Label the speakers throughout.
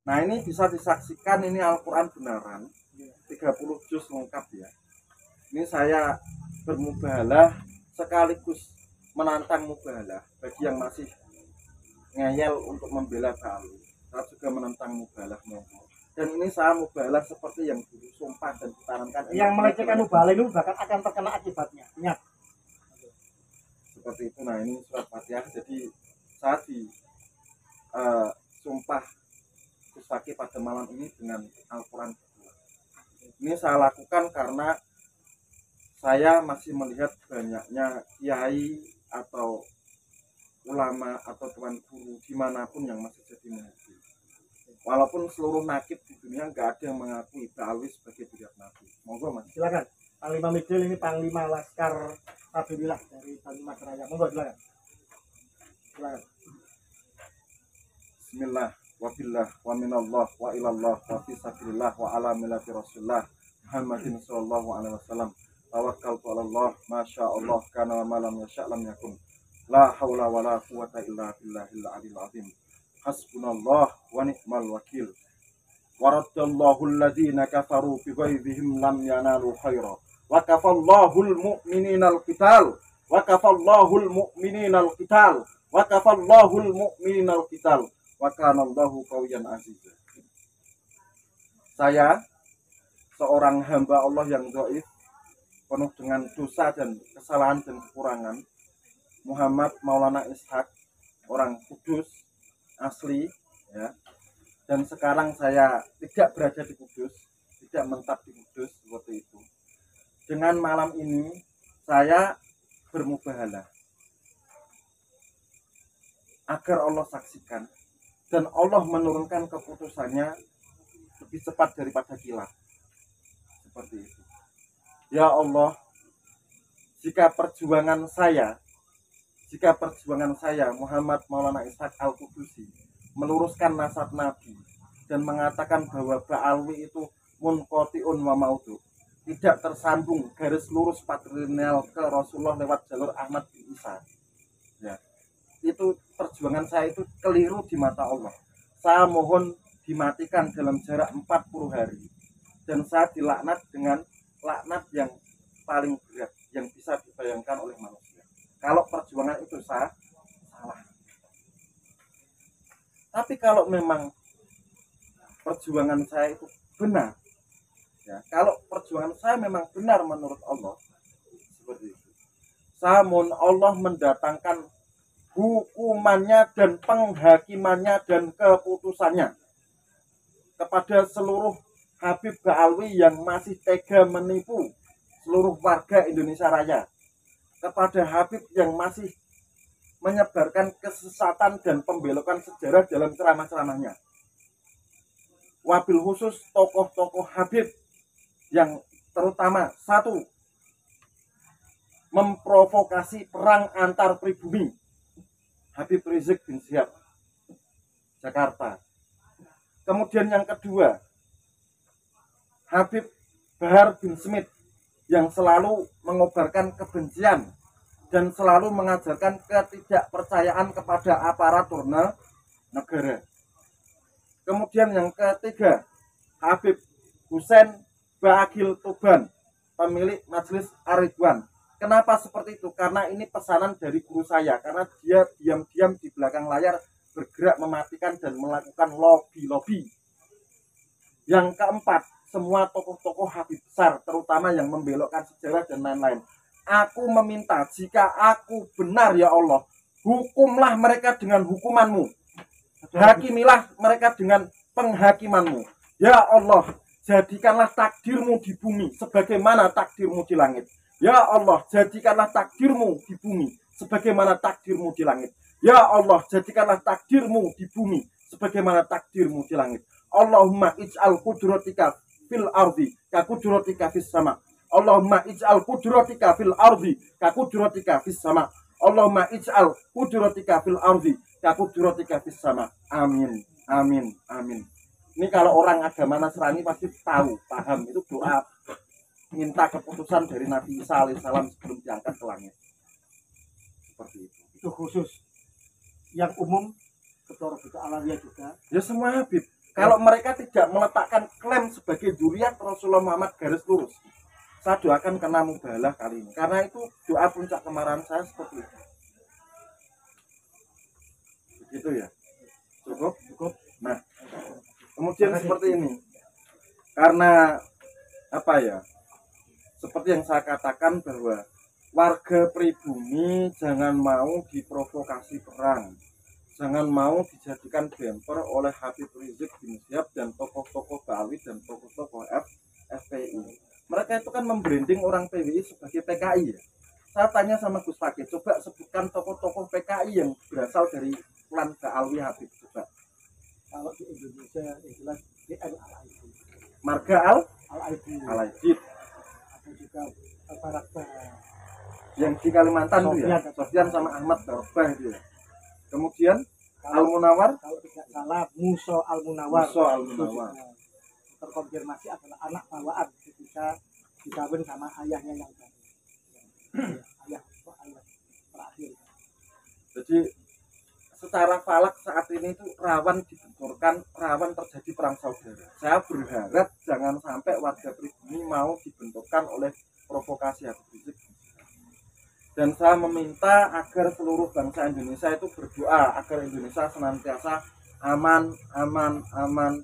Speaker 1: Nah ini bisa disaksikan, ini Al-Quran benaran 30 juz lengkap ya. Ini saya bermubahalah sekaligus menantang mubahalah bagi yang masih ngeyel untuk membela Ba'alwi. Saya juga menentang mubahalah monggo. Dan ini saya mubahalah seperti yang dulu sumpah dan ditanamkan.
Speaker 2: Yang melecehkan mubahalah itu bahkan akan terkena akibatnya. Ingat.
Speaker 1: Seperti itu. Nah ini surat Fatihah. Jadi saya di sumpah Gus Fakih pada malam ini dengan Al-Quran. Ini saya lakukan karena saya masih melihat banyaknya kiai atau ulama atau tuan guru dimanapun yang masih jadi muhibbi. Walaupun seluruh nakib di dunia nggak ada yang mengakui Ba'alwi sebagai diriat Nabi. Monggo mas.
Speaker 2: Silakan. Panglima Midil ini Panglima Laskar Alhamdulillah dari Panglima Seraya. Monggo silakan. Silakan.
Speaker 1: Bismillah. Wabillah wa minallah wa ilallah wa fi sabilillah wa ala millati rasulullah Muhammadin sallallahu alaihi wasallam. Tawakkaltu 'ala Allah, masya Allah kana wa ma lam yasha' lam yakun. La haula wa la quwwata illa billahil aliyil azim. Hasbunallah wa ni'mal wakil. Wa raddallahu alladhina kafaru bi ghaizihim lam yanalu khaira. Wa kafallahu al-mu'minina al-qital. Wa kafallahu al-mu'minina al-qital. Wa kafallahu al-mu'minina al-qital. Wa kana Allahu qawiyyan aziza. Saya seorang hamba Allah yang dhaif, penuh dengan dosa dan kesalahan dan kekurangan, Muhammad Maulana Ishaq, orang Kudus asli ya. Dan sekarang saya tidak berada di Kudus, tidak mentap di Kudus seperti itu. Dengan malam ini saya bermubahalah agar Allah saksikan dan Allah menurunkan keputusannya lebih cepat daripada kilat. Seperti itu. Ya Allah, jika perjuangan saya Muhammad Maulana Ishaq Al-Qudusi meluruskan nasab Nabi dan mengatakan bahwa Ba'alwi itu munqati'un wa maudu, tidak tersambung garis lurus patrilineal ke Rasulullah lewat jalur Ahmad bin Isa ya, itu perjuangan saya itu keliru di mata Allah. Saya mohon dimatikan dalam jarak 40 hari dan saya dilaknat dengan laknat yang paling berat yang bisa dibayangkan oleh manusia kalau perjuangan itu salah. Tapi kalau memang perjuangan saya itu benar ya, kalau perjuangan saya memang benar menurut Allah seperti itu, saya mohon Allah mendatangkan hukumannya dan penghakimannya dan keputusannya kepada seluruh Habib Ba'alwi yang masih tega menipu seluruh warga Indonesia Raya, kepada Habib yang masih menyebarkan kesesatan dan pembelokan sejarah dalam ceramah-ceramahnya, wabil khusus tokoh-tokoh Habib yang terutama satu, memprovokasi perang antar pribumi, Habib Rizik bin Syihab Jakarta. Kemudian yang kedua, Habib Bahar bin Smith yang selalu mengobarkan kebencian dan selalu mengajarkan ketidakpercayaan kepada aparatur negara. Kemudian yang ketiga, Habib Husain Ba'agil Tuban, pemilik Majelis Ar-Ridwan. Kenapa seperti itu? Karena ini pesanan dari guru saya, karena dia diam-diam di belakang layar bergerak mematikan dan melakukan lobby-lobby. Yang keempat, semua tokoh-tokoh Habib besar, terutama yang membelokkan sejarah dan lain-lain. Aku meminta, jika aku benar ya Allah, hukumlah mereka dengan hukumanmu, hakimilah mereka dengan penghakimanmu. Ya Allah, jadikanlah takdirmu di bumi sebagaimana takdirmu di langit. Ya Allah, jadikanlah takdirmu di bumi sebagaimana takdirmu di langit. Ya Allah, jadikanlah takdirmu di bumi sebagaimana takdirmu di langit. Allahumma ij'al qudratika fil ardi ka qudratika fis sama. Allahumma ij'al qudratika fil ardi ka qudratika fis sama. Allahumma ij'al qudratika fil ardi ka qudratika fis sama. Amin. Amin. Amin. Ini kalau orang agama Nasrani pasti tahu, paham, itu doa minta keputusan dari Nabi Isa alaihissalam sebelum diangkat ke langit. Seperti itu.
Speaker 2: Itu khusus. Yang umum Ketua Robuka Alawiyah juga.
Speaker 1: Ya semua Habib. Kalau mereka tidak meletakkan klaim sebagai zuriat Rasulullah Muhammad garis lurus, saya doakan kena mubalah kali ini. Karena itu doa puncak kemarahan saya seperti itu. Begitu ya. Cukup?
Speaker 2: Cukup.
Speaker 1: Nah, kemudian seperti ini. Karena apa ya? Seperti yang saya katakan bahwa warga pribumi jangan mau diprovokasi perang. Jangan mau dijadikan bemper oleh Habib Rizik bin Syihab dan tokoh-tokoh Bali dan tokoh-tokoh FPI. Mereka itu kan membranding orang PWI sebagai PKI ya. Saya tanya sama Gus Fakih, coba sebutkan tokoh-tokoh PKI yang berasal dari klan Alwi Habib coba.
Speaker 2: Kalau di Indonesia yang jelas DN Al-Aidid.
Speaker 1: Marga
Speaker 2: Al-Aidid.
Speaker 1: Al-Aidid.
Speaker 2: Atau juga Barak
Speaker 1: Yang di Kalimantan itu ya, Sofyan sama Ahmad Barbah itu ya. Kemudian Al-Munawar,
Speaker 2: kalau tidak salah Muso Al-Munawar.
Speaker 1: Muso Al-Munawar.
Speaker 2: Terkonfirmasi adalah anak bawaan ketika dikawin sama ayahnya yang baru. ayah terakhir.
Speaker 1: Jadi secara falak saat ini itu rawan dibenturkan, rawan terjadi perang saudara. Saya berharap jangan sampai warga pribumi mau dibenturkan oleh provokasi Habib Rizik. Dan saya meminta agar seluruh bangsa Indonesia itu berdoa agar Indonesia senantiasa aman,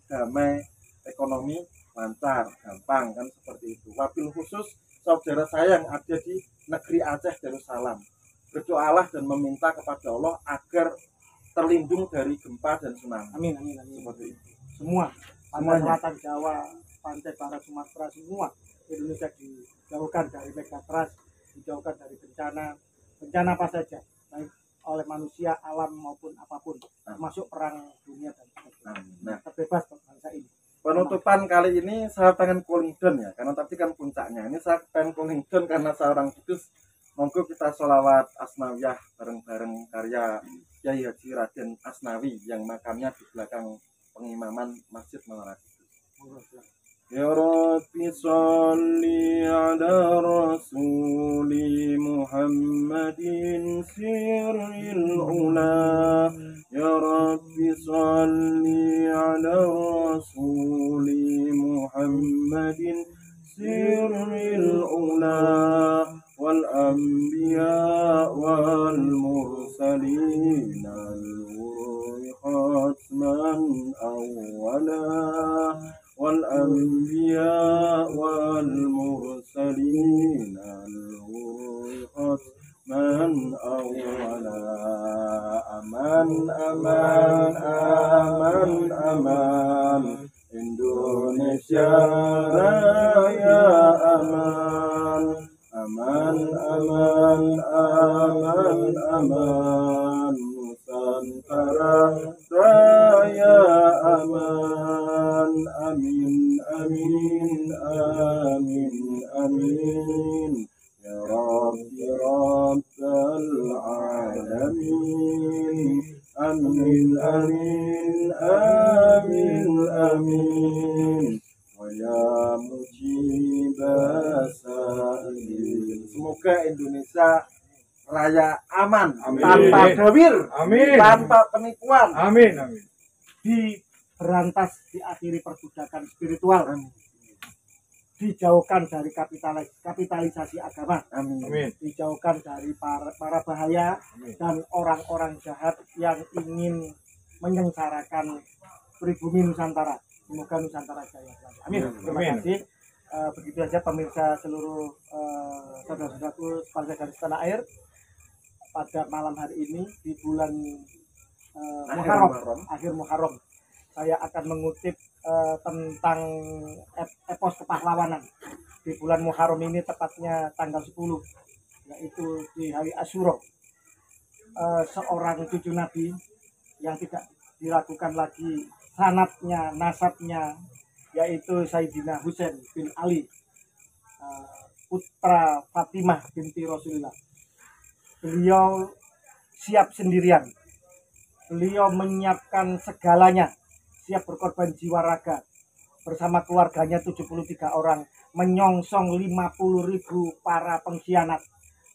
Speaker 1: damai, ekonomi lancar, gampang kan seperti itu. Wabil khusus saudara saya yang ada di negeri Aceh Darussalam, berdoalah dan meminta kepada Allah agar terlindung dari gempa dan tsunami.
Speaker 2: Amin.
Speaker 1: Seperti itu.
Speaker 2: Semua pantai selatan Jawa, pantai barat Sumatera, semua Indonesia dijauhkan dari megatrust, dijauhkan dari bencana apa saja, baik oleh manusia, alam maupun apapun, termasuk perang dunia dan sebagainya.
Speaker 1: Nah,
Speaker 2: terbebas bangsa ini.
Speaker 1: Penutupan kali ini saya pengen cooling down ya, karena tadi kan puncaknya. Ini saya pengen cooling down karena seorang kudus. Monggo kita sholawat asnawiyah bareng-bareng karya Kyai Haji Raden Asnawi yang makamnya di belakang pengimaman Masjid Menara Kudus. Ya Rabbi sholli ala Rasuli Muhammadin sirril ula. Ya Rabbi sholli ala Rasuli Muhammadin sirril ula. Wal anbiya wal mursalin al-wurri khatman awwala. والأنبياء والمرسلين الغرقت من أولا أمان أمان أمان أمان Indonesia Raya aman aman aman aman aman Nusantara Raya aman amin amin amin amin ya Rabbi Rabbal alamin amin amin amin amin wa ya mujibasail. Semoga Indonesia Raya aman,
Speaker 2: amin.
Speaker 1: Tanpa gawir,
Speaker 2: amin.
Speaker 1: Tanpa penipuan,
Speaker 2: amin amin. Diberantas, diakhiri perbudakan spiritual, amin. Dijauhkan dari kapitalisasi agama, amin. Dijauhkan dari para bahaya, amin. Dan orang-orang jahat yang ingin menyengsarakan pribumi Nusantara. Semoga Nusantara jaya. Amin. Terima kasih. Begitu saja pemirsa seluruh saudara-saudaraku sebangsa garis tanah air pada malam hari ini di bulan akhir Muharram. Saya akan mengutip tentang epos kepahlawanan di bulan Muharram ini, tepatnya tanggal 10, yaitu di hari Asyura. Seorang cucu Nabi yang tidak diragukan lagi sanatnya, nasabnya, yaitu Sayyidina Husain bin Ali, putra Fatimah binti Rasulullah. Beliau siap sendirian. Beliau menyiapkan segalanya, siap berkorban jiwa raga bersama keluarganya 73 orang, menyongsong 50.000 para pengkhianat,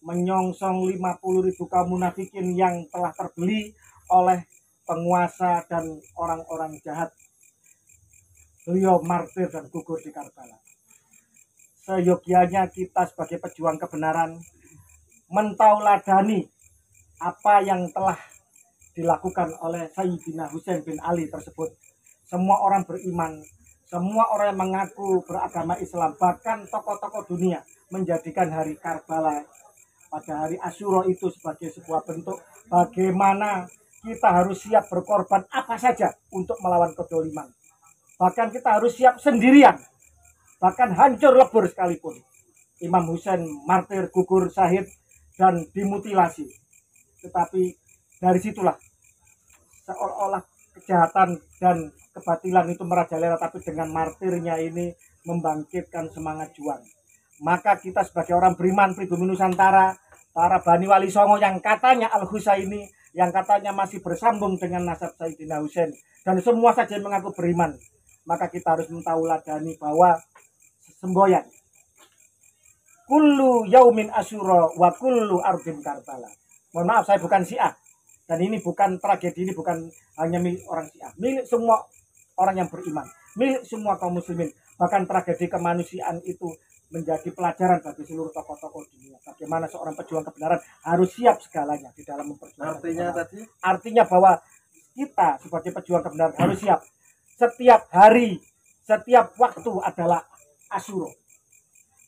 Speaker 2: menyongsong 50.000 kaum munafikin yang telah terbeli oleh penguasa dan orang-orang jahat. beliau martir dan gugur di Karbala. Seyogianya kita sebagai pejuang kebenaran mentauladani apa yang telah dilakukan oleh Sayyidina Husain bin Ali tersebut. Semua orang beriman, semua orang yang mengaku beragama Islam, bahkan tokoh-tokoh dunia menjadikan hari Karbala pada hari Asyura itu sebagai sebuah bentuk bagaimana kita harus siap berkorban apa saja untuk melawan kedoliman. Bahkan kita harus siap sendirian, bahkan hancur lebur sekalipun. Imam Husain martir, gugur, syahid, dan dimutilasi. Tetapi dari situlah seolah-olah kejahatan dan kebatilan itu merajalela, tapi dengan martirnya ini membangkitkan semangat juang. Maka kita sebagai orang beriman pribumi Nusantara, para Bani Wali Songo yang katanya Al-Husaini, yang katanya masih bersambung dengan nasab Sayyidina Husain, dan semua saja yang mengaku beriman, maka kita harus mentauladani bahwa semboyan kullu yaumin asyura wa kullu ardin Karbala. Mohon maaf, saya bukan Syiah, dan ini bukan tragedi, ini bukan hanya milik orang Syiah, milik semua orang yang beriman, milik semua kaum muslimin. Bahkan tragedi kemanusiaan itu menjadi pelajaran bagi seluruh tokoh-tokoh dunia. Bagaimana seorang pejuang kebenaran harus siap segalanya di dalam memperjuangkan. Artinya bahwa kita sebagai pejuang kebenaran harus siap. Setiap hari, setiap waktu adalah Asyura,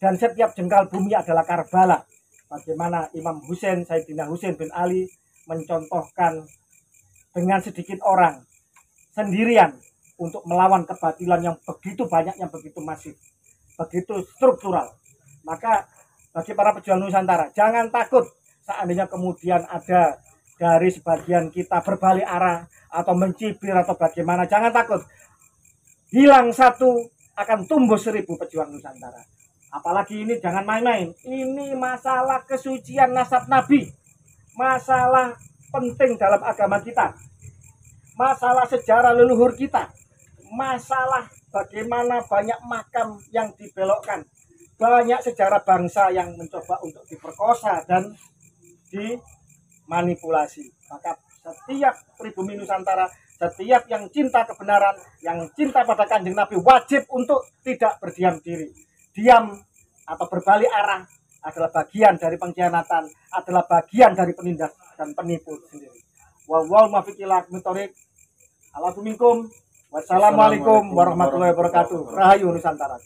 Speaker 2: dan setiap jengkal bumi adalah Karbala. Bagaimana Imam Husain, Sayyidina Husain bin Ali mencontohkan dengan sedikit orang sendirian untuk melawan kebatilan yang begitu banyak, yang begitu masif, begitu struktural. Maka bagi para pejuang Nusantara, jangan takut seandainya kemudian ada dari sebagian kita berbalik arah atau mencibir atau bagaimana. Jangan takut. Hilang satu akan tumbuh 1000 pejuang Nusantara. Apalagi ini jangan main-main. Ini masalah kesucian nasab Nabi. Masalah penting dalam agama kita. Masalah sejarah leluhur kita. Masalah bagaimana banyak makam yang dibelokkan. Banyak sejarah bangsa yang mencoba untuk diperkosa dan dimanipulasi. Maka setiap pribumi Nusantara, setiap yang cinta kebenaran, yang cinta pada Kanjeng Nabi, wajib untuk tidak berdiam diri. Diam atau berbalik arah adalah bagian dari pengkhianatan, adalah bagian dari penindas dan penipu sendiri. Wal muwaffiq ila aqwamit thoriq. Wassalamualaikum warahmatullahi wabarakatuh. Rahayu Nusantara.